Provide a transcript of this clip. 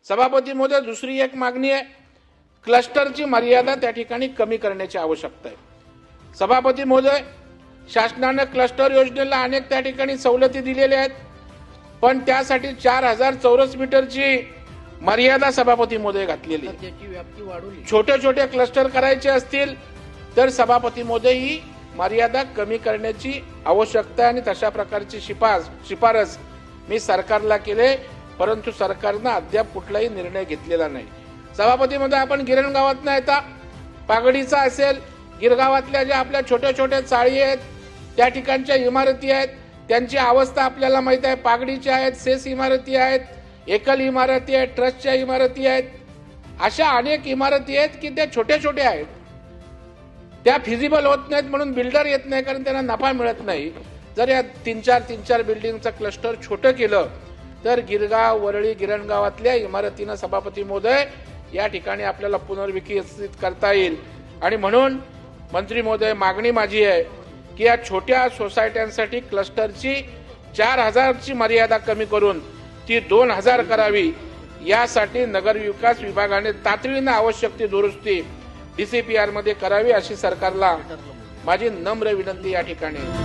सभापती महोदय, दुसरी एक मागणी आहे, क्लस्टरची मर्यादा त्या ठिकाणी कमी करण्याची आवश्यकता आहे। सभापती महोदय, शासनाने क्लस्टर योजनेला अनेक त्या ठिकाणी सवलती दिलेल्या आहेत, पण त्यासाठी 4000 चौरस मीटरची मर्यादा सभापती महोदय घातलेली आहे। त्याची व्याप्ती वाढवली। छोटे छोटे क्लस्टर करायचे असतील तर सभापती महोदय ही मर्यादा कमी करण्याची आवश्यकता आहे आणि तशा प्रकारची शिफारस मी सरकारला केले, परंतु सरकारनं अद्याप कुठलाही निर्णय घेतलेला नाही। सभापती महोदय, आपण गिरणगावात येता पागडीचा असेल, गिरगावातल्या ज्या आपल्या छोट्या छोट्या चाळी आहेत त्या ठिकाणच्या इमारती आहेत, त्यांची अवस्था आपल्याला माहित आहे। पागडीच्या आहेत, सेस इमारती आहेत, एकल इमारती आहेत, ट्रस्टच्या इमारती आहेत, अशा अनेक इमारती आहेत की त्या छोट्या छोट्या आहेत, त्या फिजिबल होत नाहीत म्हणून बिल्डर येत नाही, कारण त्यांना नफा मिळत नाही। जर या तीन चार बिल्डिंगचं क्लस्टर छोटं केलं तर गिरगाव, वरळी, गिरणगावातल्या इमारतीनं सभापती महोदय या ठिकाणी आपल्याला पुनर्विकसित करता येईल। आणि म्हणून मंत्री महोदय, मागणी माझी आहे की या छोट्या सोसायट्यांसाठी क्लस्टरची 4000ची मर्यादा कमी करून ती 2000 करावी, यासाठी नगर विकास विभागाने तातडीने आवश्यक ती दुरुस्ती DCPR मध्ये करावी, अशी सरकारला माझी नम्र विनंती या ठिकाणी।